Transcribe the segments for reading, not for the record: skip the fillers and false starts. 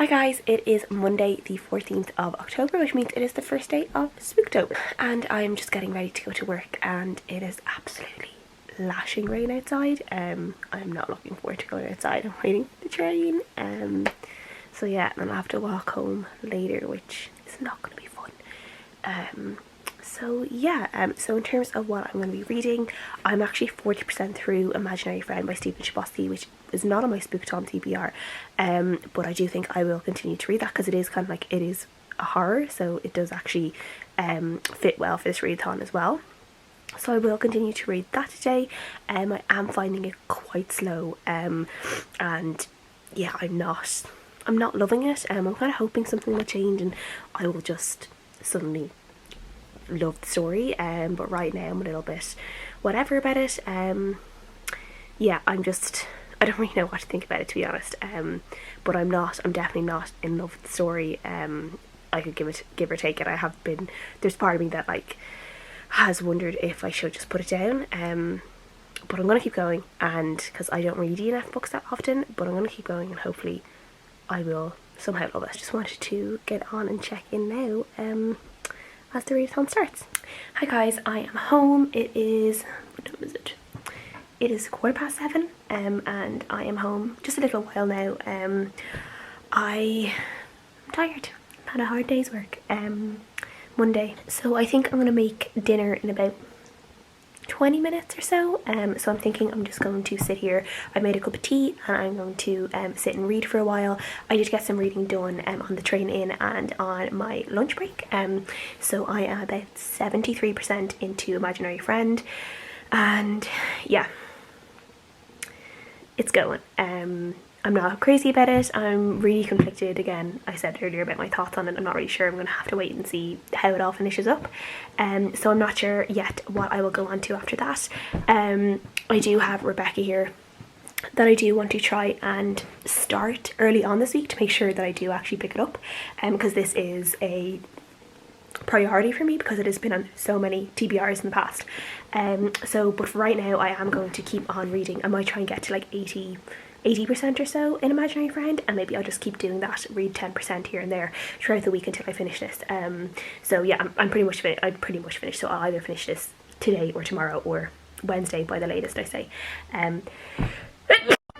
guys, it is Monday the 14th of October, which means it is the first day of Spooktober, and I'm just getting ready to go to work and it is absolutely lashing rain outside. I'm not looking forward to going outside. I'm waiting for the train. So yeah, and I'll have to walk home later, which is not going to be fun. So in terms of what I'm going to be reading, I'm actually 40% through Imaginary Friend by Stephen Chbosky, which is not on my Spookathon TBR, but I do think I will continue to read that because it is kind of like, it is a horror, so it does actually fit well for this readathon as well. So I will continue to read that today. I am finding it quite slow, and yeah, I'm not loving it. I'm kind of hoping something will change and I will just suddenly love the story, but right now I'm a little bit whatever about it. Yeah, I don't really know what to think about it, to be honest, but I'm definitely not in love with the story. I could give or take it. There's part of me that like has wondered if I should just put it down, but I'm gonna keep going, and because I don't read DNF books that often, but I'm gonna keep going and hopefully I will somehow love it. Just wanted to get on and check in now as the readathon starts. Hi guys, I am home. It is, what time is it? It is 7:15, and I am home just a little while now. I'm tired. I've had a hard day's work. Monday. So I think I'm gonna make dinner in about 20 minutes or so. So I'm thinking I'm just going to sit here. I made a cup of tea and I'm going to sit and read for a while. I did get some reading done on the train in and on my lunch break. So I am about 73% into Imaginary Friend, and yeah, it's going. I'm not crazy about it. I'm really conflicted. Again, I said earlier about my thoughts on it. I'm not really sure. I'm going to have to wait and see how it all finishes up. So I'm not sure yet what I will go on to after that. I do have Rebecca here that I do want to try and start early on this week to make sure that I do actually pick it up, because this is a priority for me because it has been on so many TBRs in the past. But for right now I am going to keep on reading. I might try and get to like 80% or so in Imaginary Friend, and maybe I'll just keep doing that, read 10% here and there throughout the week until I finish this. So yeah, I'm pretty much finished, so I'll either finish this today or tomorrow or Wednesday by the latest, I say.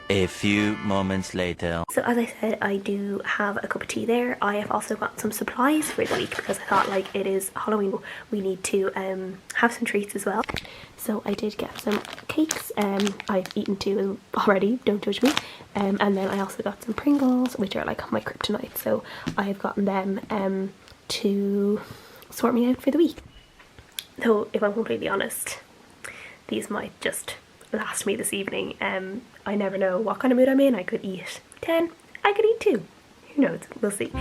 A few moments later. So as I said, I do have a cup of tea there. I have also got some supplies for the week because I thought, like, it is Halloween, we need to have some treats as well. So I did get some cakes. I've eaten two already, don't judge me. And then I also got some Pringles, which are like my kryptonite. So I have gotten them to sort me out for the week. Though, if I'm completely honest, these might just last me this evening. I never know what kind of mood I'm in. I could eat 10, I could eat 2. Who knows? We'll see.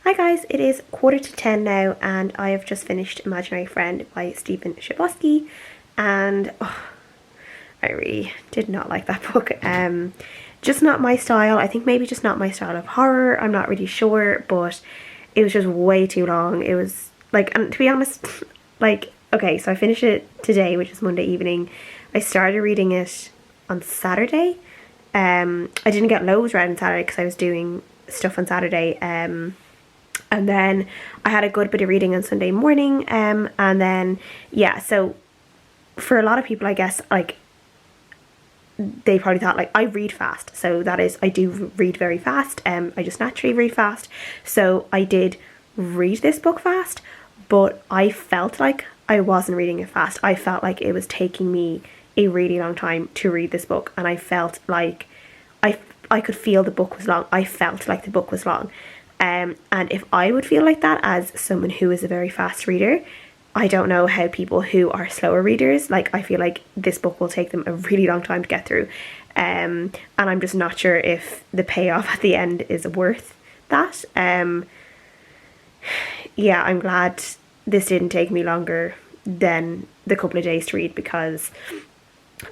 Hi guys, it is 9:45 now and I have just finished Imaginary Friend by Stephen Chbosky, and I really did not like that book. Just not my style. I think maybe just not my style of horror. I'm not really sure, but it was just way too long. It was like, and to be honest, like, okay, so I finished it today, which is Monday evening. I started reading it on Saturday. I didn't get loads read on Saturday because I was doing stuff on Saturday. And then I had a good bit of reading on Sunday morning, and then yeah, so for a lot of people, I guess, like, they probably thought, like, I read fast, so that is, I do read very fast. I just naturally read fast, so I did read this book fast, but I felt like I wasn't reading it fast. I felt like it was taking me a really long time to read this book, and I felt like I could feel the book was long. I felt like the book was long. And if I would feel like that as someone who is a very fast reader, I don't know how people who are slower readers, like, I feel like this book will take them a really long time to get through. And I'm just not sure if the payoff at the end is worth that. Yeah, I'm glad this didn't take me longer than the couple of days to read, because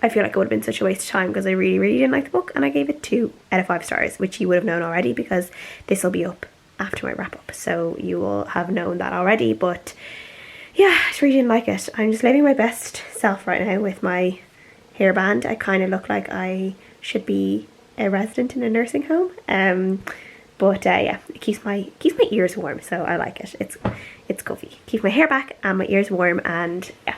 I feel like it would have been such a waste of time because I really, really didn't like the book, and I gave it 2 out of 5 stars, which you would have known already because this will be up after my wrap up, so you will have known that already. But yeah, I just really didn't like it. I'm just living my best self right now with my hairband. I kind of look like I should be a resident in a nursing home. But yeah, it keeps my ears warm, so I like it. It's comfy. Keeps my hair back and my ears warm, and yeah.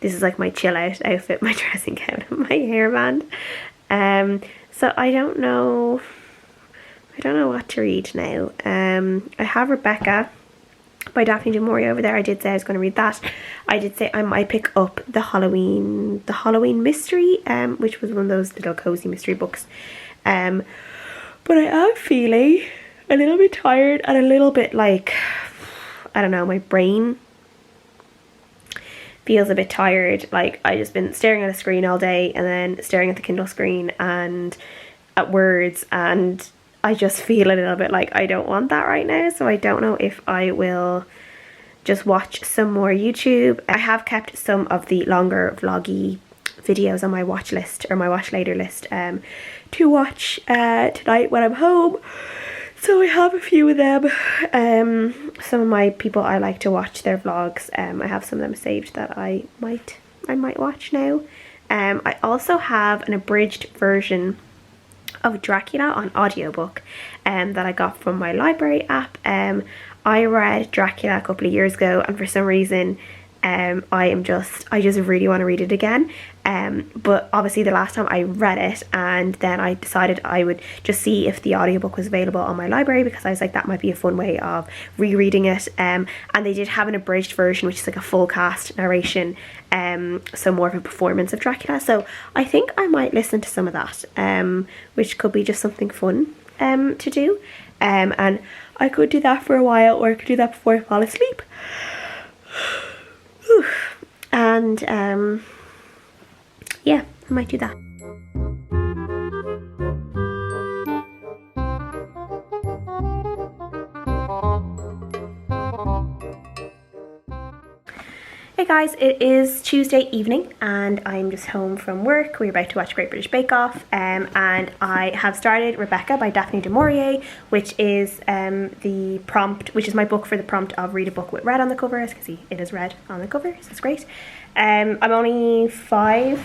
This is like my chill out outfit, my dressing gown, and my hairband. So I don't know what to read now. I have Rebecca by Daphne du Maurier over there. I did say I was going to read that. I did say I might pick up the Halloween mystery, which was one of those little cozy mystery books. But I am feeling a little bit tired and a little bit like, I don't know, my brain feels a bit tired. Like I just been staring at a screen all day and then staring at the Kindle screen and at words, and I just feel a little bit like I don't want that right now. So I don't know if I will just watch some more YouTube. I have kept some of the longer vloggy videos on my watch list, or my watch later list, to watch tonight when I'm home. So I have a few of them. Some of my people I like to watch their vlogs. I have some of them saved that I might watch now. I also have an abridged version of Dracula on audiobook that I got from my library app. I read Dracula a couple of years ago, and for some reason I just really want to read it again. But obviously the last time I read it, and then I decided I would just see if the audiobook was available on my library, because I was like, that might be a fun way of rereading it. And they did have an abridged version, which is like a full cast narration, so more of a performance of Dracula. So I think I might listen to some of that, which could be just something fun to do. And I could do that for a while, or I could do that before I fall asleep. And yeah, I might do that. Hey guys, it is Tuesday evening and I'm just home from work. We're about to watch Great British Bake Off, and I have started Rebecca by Daphne du Maurier, which is the prompt, which is my book for the prompt of read a book with red on the cover. As you can see, it is red on the cover, so it's great. I'm only 5.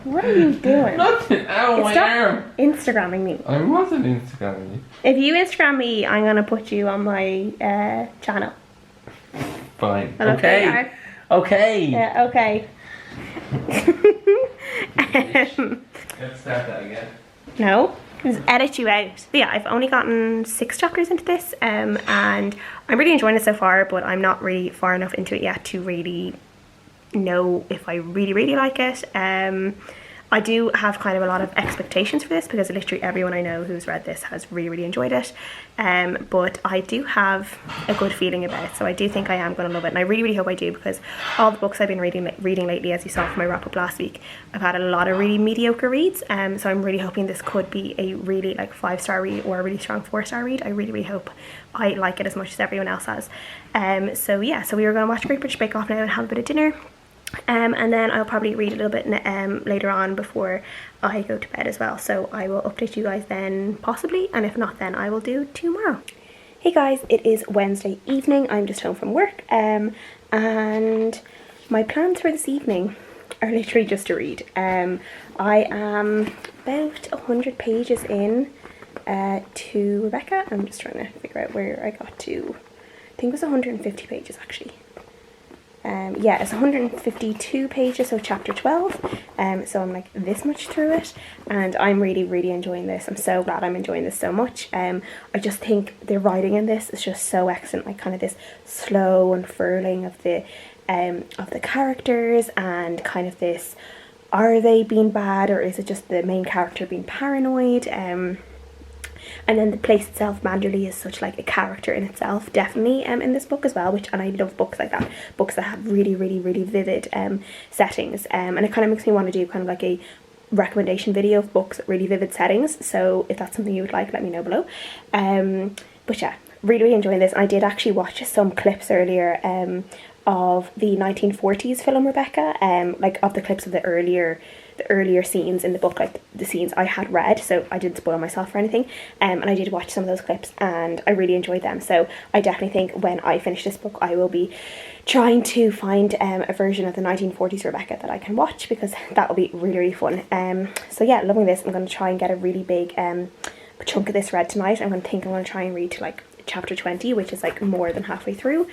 What are you doing? Nothing. Ow, my arm. Instagramming me. I wasn't Instagramming you. If you Instagram me, I'm gonna put you on my channel. Fine. Okay. Okay. Yeah, okay. Let's start that again. No, just edit you out. But yeah, I've only gotten 6 chapters into this, and I'm really enjoying it so far, but I'm not really far enough into it yet to really know if I really like it. I do have kind of a lot of expectations for this, because literally everyone I know who's read this has really enjoyed it, but I do have a good feeling about it, so I do think I am going to love it, and I really hope I do, because all the books I've been reading lately, as you saw from my wrap up last week, I've had a lot of really mediocre reads, so I'm really hoping this could be a really like 5-star read, or a really strong 4-star read. I really hope I like it as much as everyone else has. So yeah, so we are going to watch Great British Bake Off now and have a bit of dinner. And then I'll probably read a little bit later on before I go to bed as well, so I will update you guys then possibly, and if not then I will do tomorrow. Hey guys, it is Wednesday evening. I'm just home from work, and my plans for this evening are literally just to read. I am about 100 pages in to Rebecca. I'm just trying to figure out where I got to. I think it was 150 pages actually. Yeah, it's 152 pages, so chapter 12, so I'm like this much through it, and I'm really enjoying this. I'm so glad I'm enjoying this so much. I just think the writing in this is just so excellent, like kind of this slow unfurling of the characters, and kind of this, are they being bad, or is it just the main character being paranoid? And then the place itself, Manderley, is such like a character in itself, definitely in this book as well, and I love books like that, books that have really vivid settings, and it kind of makes me want to do kind of like a recommendation video of books with really vivid settings, so if that's something you would like, let me know below. But yeah, really enjoying this. I did actually watch some clips earlier of the 1940s film Rebecca, like of the clips of the earlier scenes in the book, like the scenes I had read, so I didn't spoil myself or anything, and I did watch some of those clips and I really enjoyed them. So I definitely think when I finish this book I will be trying to find a version of the 1940s Rebecca that I can watch, because that will be really, really fun. So yeah, loving this. I'm going to try and get a really big chunk of this read tonight. I'm going to try and read to like chapter 20, which is like more than halfway through,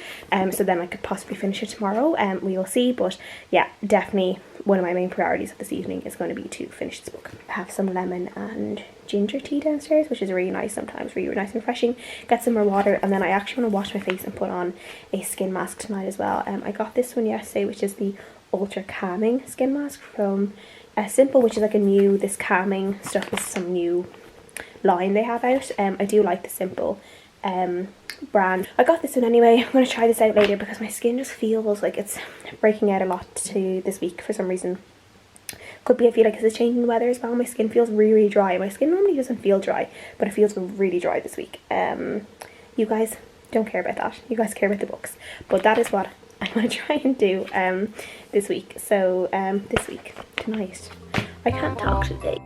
so then I could possibly finish it tomorrow. We will see, but yeah, definitely one of my main priorities of this evening is going to be to finish this book. I have some lemon and ginger tea downstairs, which is really nice sometimes, really, really nice and refreshing. Get some more water, and then I actually want to wash my face and put on a skin mask tonight as well. I got this one yesterday, which is the Ultra Calming Skin Mask from Simple, which is like this calming stuff. This is some new line they have out. I do like the Simple brand. I got this one anyway. I'm going to try this out later because my skin just feels like it's breaking out a lot this week for some reason. Could be I feel like it's changing the weather as well. My skin feels really, really dry. My skin normally doesn't feel dry, but it feels really dry this week. You guys don't care about that. You guys care about the books, but that is what I'm going to try and do this week. So this week, tonight, I can't talk today.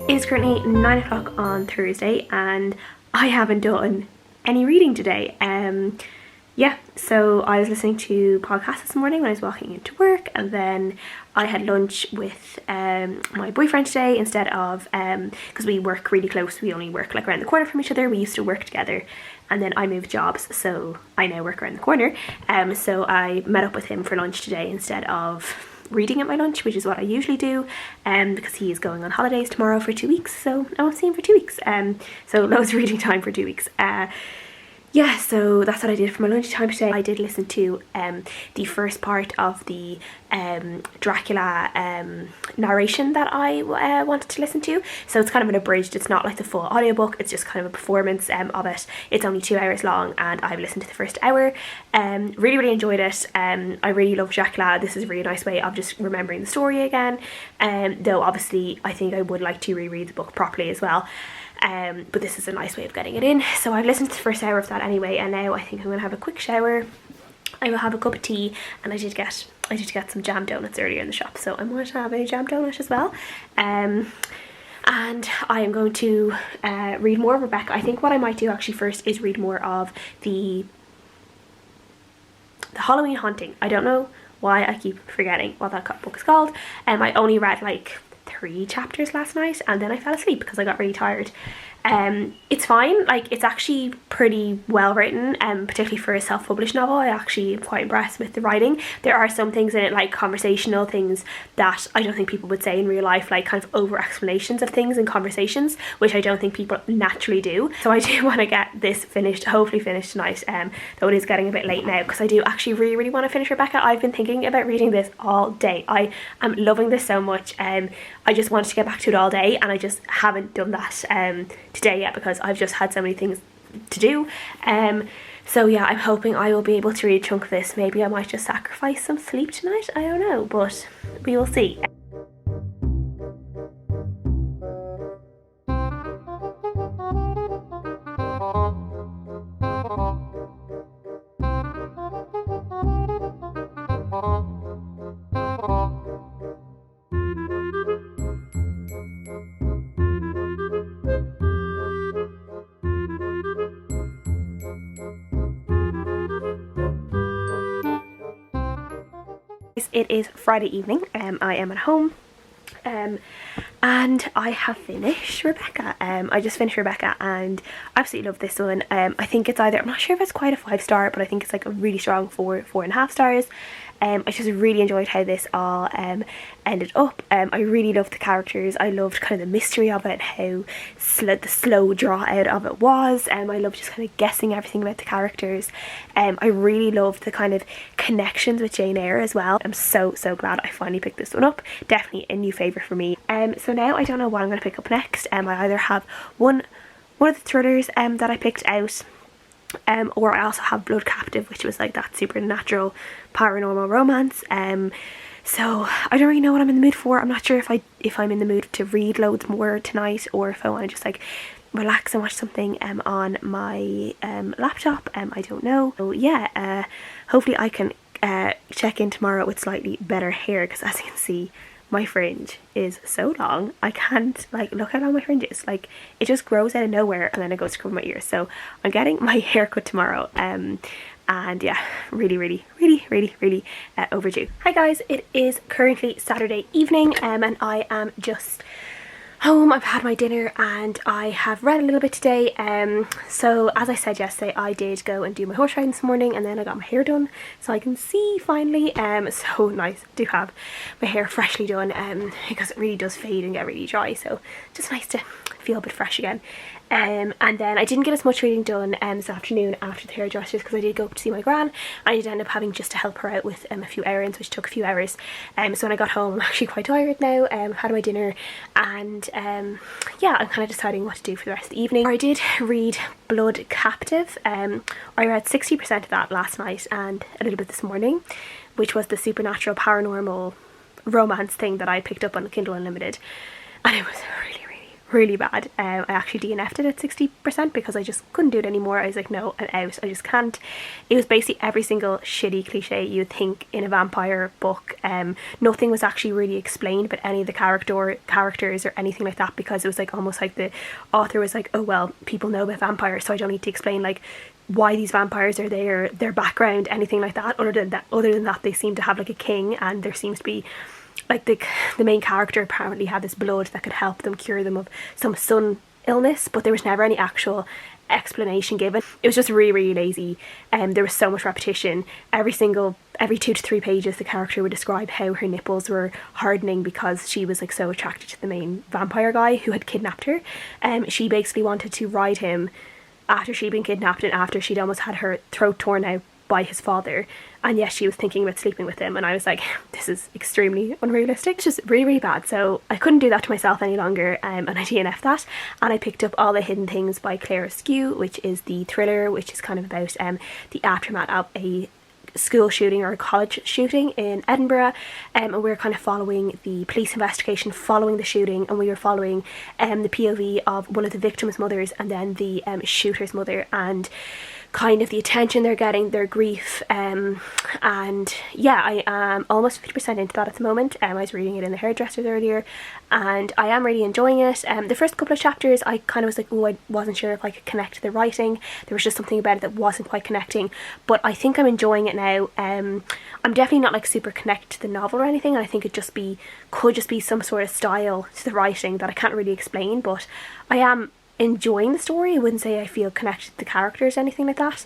It is currently 9 o'clock on Thursday and I haven't done any reading today. Yeah, so I was listening to podcasts this morning when I was walking into work, and then I had lunch with my boyfriend today instead of, because we work really close, we only work like around the corner from each other. We used to work together and then I moved jobs, so I now work around the corner. So I met up with him for lunch today instead of reading at my lunch, which is what I usually do, because he is going on holidays tomorrow for 2 weeks, so I won't see him for 2 weeks. So loads of reading time for 2 weeks. Yeah, so that's what I did for my lunchtime today. I did listen to the first part of the Dracula narration that I wanted to listen to. So it's kind of an abridged, it's not like the full audiobook, it's just kind of a performance of it. It's only 2 hours long and I've listened to the first hour. Really, really enjoyed it. I really love Dracula. This is a really nice way of just remembering the story again. Though obviously I think I would like to reread the book properly as well. But this is a nice way of getting it in. So I've listened to the first hour of that anyway, and now I think I'm gonna have a quick shower. I will have a cup of tea, and I did get some jam donuts earlier in the shop, so I'm going to have a jam donut as well. And I am going to read more of Rebecca. I think what I might do actually first is read more of the Halloween Haunting. I don't know why I keep forgetting what that book is called. I only read like 3 chapters last night and then I fell asleep because I got really tired. It's fine, like it's actually pretty well written, particularly for a self-published novel. I actually am quite impressed with the writing. There are some things in it, like conversational things that I don't think people would say in real life, like kind of over explanations of things in conversations, which I don't think people naturally do. So I do want to get this finished, hopefully finished tonight, though it is getting a bit late now, because I do actually really, really want to finish Rebecca. I've been thinking about reading this all day. I am loving this so much. I just wanted to get back to it all day and I just haven't done that today yet because I've just had so many things to do. So yeah, I'm hoping I will be able to read a chunk of this. Maybe I might just sacrifice some sleep tonight, I don't know, but we will see. It is Friday evening. I am at home, and I have finished Rebecca. I just finished Rebecca and I absolutely love this one. I think it's either, I'm not sure if it's quite a 5-star, but I think it's like a really strong 4.5 stars. I just really enjoyed how this all ended up. I really loved the characters. I loved kind of the mystery of it, how the slow draw out of it was. I loved just kind of guessing everything about the characters. I really loved the kind of connections with Jane Eyre as well. I'm so glad I finally picked this one up. Definitely a new favourite for me. So now I don't know what I'm going to pick up next. I either have one of the thrillers that I picked out, or I also have Blood Captive, which was like that supernatural paranormal romance. So I don't really know what I'm in the mood for. I'm not sure if I'm in the mood to read loads more tonight, or if I want to just like relax and watch something on my laptop. I don't know. So yeah, hopefully I can check in tomorrow with slightly better hair, because as you can see, my fringe is so long. I can't, like, look how long my fringe is. Like, it just grows out of nowhere and then it goes to cover my ears. So I'm getting my hair cut tomorrow. And yeah, really overdue. Hi guys, it is currently Saturday evening, and I am just home. I've had my dinner and I have read a little bit today. So as I said yesterday, I did go and do my horse riding this morning, and then I got my hair done so I can see finally. So nice to have my hair freshly done, because it really does fade and get really dry, so just nice to feel a bit fresh again. And then I didn't get as much reading done this afternoon after the hairdressers, because I did go up to see my gran. I did end up having just to help her out with a few errands, which took a few hours. So when I got home, I'm actually quite tired now. Had my dinner, and yeah, I'm kind of deciding what to do for the rest of the evening. I did read Blood Captive. I read 60% of that last night and a little bit this morning, which was the supernatural paranormal romance thing that I picked up on Kindle Unlimited, and it was really bad. I actually DNF'd it at 60% because I just couldn't do it anymore. I was like, no, I'm out. I just can't. It was basically every single shitty cliche you would think in a vampire book. Nothing was actually really explained about any of the characters or anything like that, because it was like almost like the author was like, oh well, people know about vampires, so I don't need to explain like why these vampires are there, their background, anything like that. Other than that, they seem to have like a king, and there seems to be like the main character apparently had this blood that could help them cure them of some sun illness, but there was never any actual explanation given. It was just really lazy, and there was so much repetition. Every 2 to 3 pages the character would describe how her nipples were hardening because she was like so attracted to the main vampire guy who had kidnapped her. She basically wanted to ride him after she'd been kidnapped and after she'd almost had her throat torn out by his father, and yes, she was thinking about sleeping with him, and I was like, this is extremely unrealistic. It's just really bad. So I couldn't do that to myself any longer, and I DNF'd that, and I picked up All the Hidden Things by Claire Askew, which is the thriller, which is kind of about the aftermath of a school shooting or a college shooting in Edinburgh, and we're kind of following the police investigation following the shooting, and we were following the POV of one of the victims' mothers and then the shooter's mother, and kind of the attention they're getting, their grief, and yeah, I am almost 50% into that at the moment. I was reading it in the hairdressers earlier, and I am really enjoying it. The first couple of chapters I kind of was like, oh, I wasn't sure if I could connect to the writing. There was just something about it that wasn't quite connecting, but I think I'm enjoying it now. I'm definitely not like super connected to the novel or anything, and I think it could just be some sort of style to the writing that I can't really explain, but I am enjoying the story. I wouldn't say I feel connected to the characters or anything like that.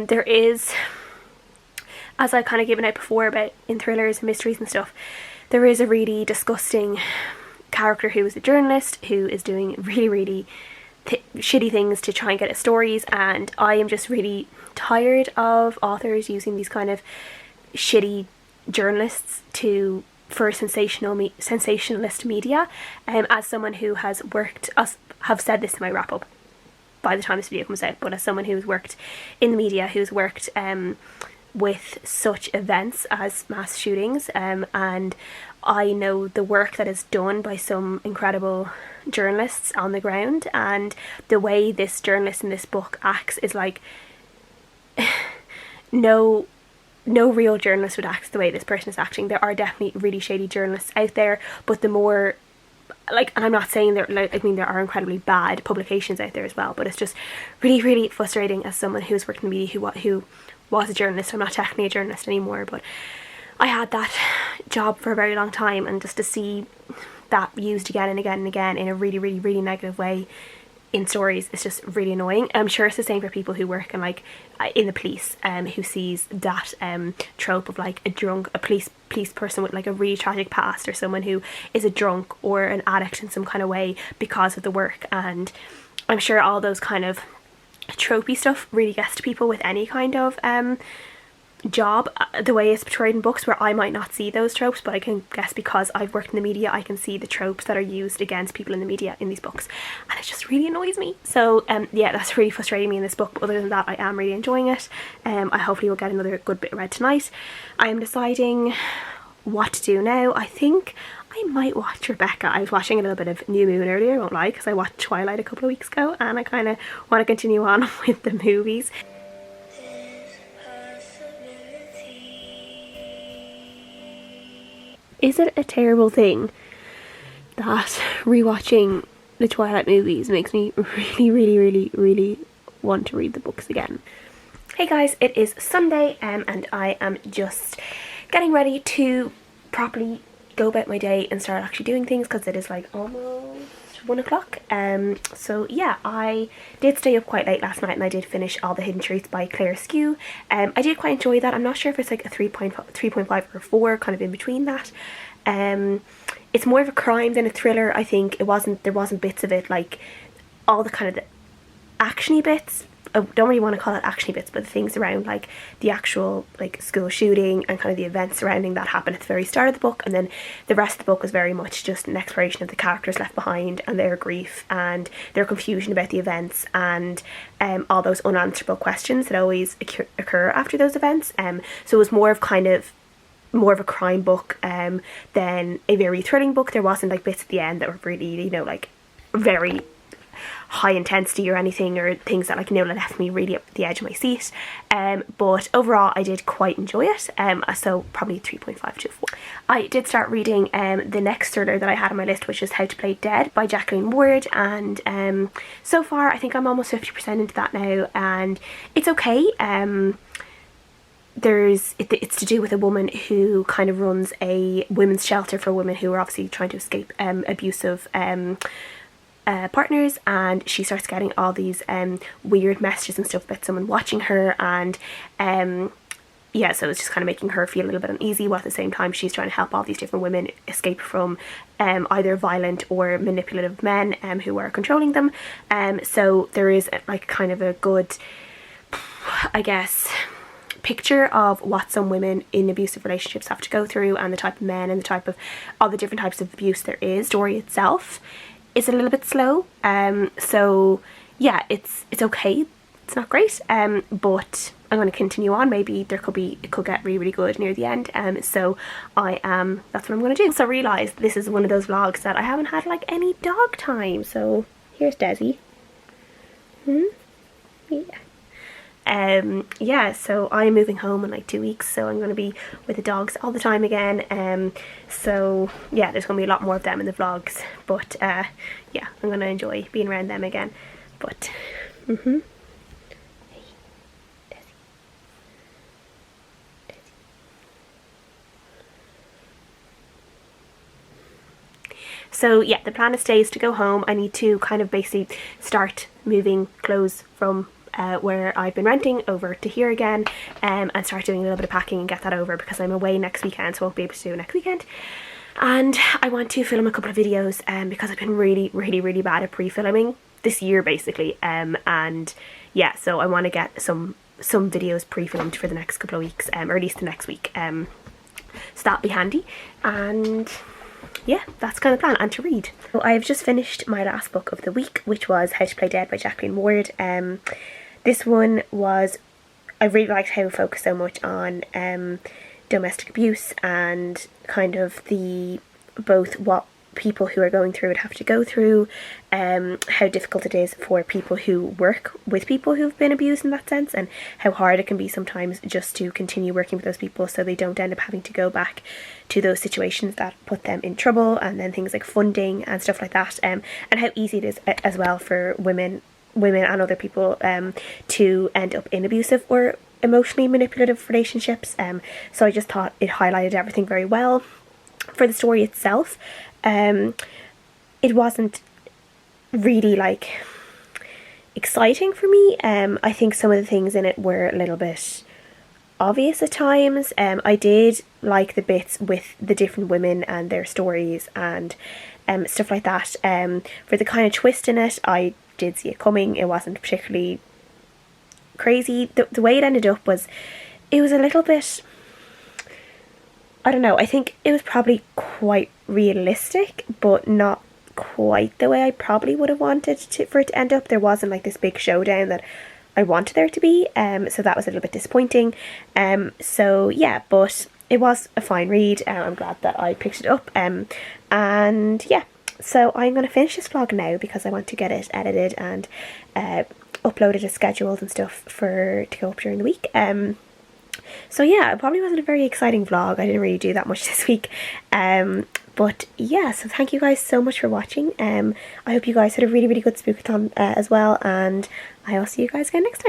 There is, as I kind of given out before about in thrillers and mysteries and stuff, there is a really disgusting character who is a journalist who is doing really shitty things to try and get at stories, and I am just really tired of authors using these kind of shitty journalists for sensationalist media. As someone who has worked, have said this in my wrap up by the time this video comes out, but as someone who's worked in the media, who's worked with such events as mass shootings, and I know the work that is done by some incredible journalists on the ground, and the way this journalist in this book acts is like no real journalist would act the way this person is acting. There are definitely really shady journalists out there, but the more, like, and I'm not saying there are incredibly bad publications out there as well, but it's just really frustrating as someone who's worked in the media who was a journalist. I'm not technically a journalist anymore, but I had that job for a very long time, and just to see that used again and again and again in a really negative way in stories is just really annoying. I'm sure it's the same for people who work in like in the police, who sees that trope of like a police person with like a really tragic past, or someone who is a drunk or an addict in some kind of way because of the work. And I'm sure all those kind of tropey stuff really gets to people with any kind of job, the way it's portrayed in books, where I might not see those tropes, but I can guess because I've worked in the media, I can see the tropes that are used against people in the media in these books, and it just really annoys me. So yeah, that's really frustrating me in this book, but other than that, I am really enjoying it. I hopefully will get another good bit read tonight. I am deciding what to do now. I think I might watch Rebecca. I was watching a little bit of New Moon earlier, I won't lie, because I watched Twilight a couple of weeks ago, and I kind of want to continue on with the movies. Is it a terrible thing that rewatching the Twilight movies makes me really want to read the books again? Hey guys, it is Sunday and I am just getting ready to properly go about my day and start actually doing things, because it is like almost 1 o'clock. So yeah, I did stay up quite late last night, and I did finish All the Hidden Truths by Claire Skew. I did quite enjoy that. I'm not sure if it's like a 3.5 or 4, kind of in between that. It's more of a crime than a thriller. I think there wasn't bits of it like all the kind of the actiony bits. I don't really want to call it actiony bits, but the things around like the actual like school shooting and kind of the events surrounding that happened at the very start of the book, and then the rest of the book was very much just an exploration of the characters left behind and their grief and their confusion about the events, and all those unanswerable questions that always occur after those events. So it was more of a crime book than a very thrilling book. There wasn't like bits at the end that were really, you know, like very high intensity or anything, or things that like, you know, left me really up the edge of my seat. But overall I did quite enjoy it. So probably 3.5 to 4. I did start reading the next thriller that I had on my list, which is How to Play Dead by Jacqueline Ward, and so far I think I'm almost 50% into that now, and it's okay. It's to do with a woman who kind of runs a women's shelter for women who are obviously trying to escape abusive partners, and she starts getting all these weird messages and stuff about someone watching her, and yeah, so it's just kind of making her feel a little bit uneasy, while at the same time she's trying to help all these different women escape from either violent or manipulative men who are controlling them. So there is like kind of a good, I guess, picture of what some women in abusive relationships have to go through, and the type of men and the type of all the different types of abuse there is. Story itself is a little bit slow, so yeah, it's okay. It's not great, but I'm going to continue on. Maybe it could get really good near the end. So that's what I'm going to do. So I realised this is one of those vlogs that I haven't had like any dog time. So here's Desi. Yeah. Yeah, so I'm moving home in like 2 weeks, so I'm going to be with the dogs all the time again. So yeah, there's going to be a lot more of them in the vlogs, but yeah, I'm going to enjoy being around them again. But hey, Desi. So yeah, the plan is today is to go home. I need to kind of basically start moving clothes from where I've been renting over to here again, and start doing a little bit of packing and get that over, because I'm away next weekend, so I won't be able to do it next weekend. And I want to film a couple of videos because I've been really bad at pre-filming this year basically, and yeah, so I want to get some videos pre-filmed for the next couple of weeks, or at least the next week, so that'll be handy. And yeah, that's kind of the plan, and to read. So I have just finished my last book of the week, which was How to Play Dead by Jacqueline Ward. This one was, I really liked how it focused so much on domestic abuse and kind of both what people who are going through it have to go through, how difficult it is for people who work with people who've been abused in that sense, and how hard it can be sometimes just to continue working with those people so they don't end up having to go back to those situations that put them in trouble, and then things like funding and stuff like that, and how easy it is as well for women and other people to end up in abusive or emotionally manipulative relationships. So I just thought it highlighted everything very well. For the story itself, it wasn't really like exciting for me. I think some of the things in it were a little bit obvious at times. I did like the bits with the different women and their stories and stuff like that. For the kind of twist in it, I did see it coming. It wasn't particularly crazy. The way it ended up was, it was a little bit, I don't know, I think it was probably quite realistic, but not quite the way I probably would have wanted for it to end up. There wasn't like this big showdown that I wanted there to be, so that was a little bit disappointing. So yeah, but it was a fine read. I'm glad that I picked it up. And yeah, so I'm going to finish this vlog now because I want to get it edited and uploaded as scheduled and stuff to go up during the week. So yeah, it probably wasn't a very exciting vlog. I didn't really do that much this week. But yeah, so thank you guys so much for watching. I hope you guys had a really, really good Spookathon as well, and I will see you guys again next time.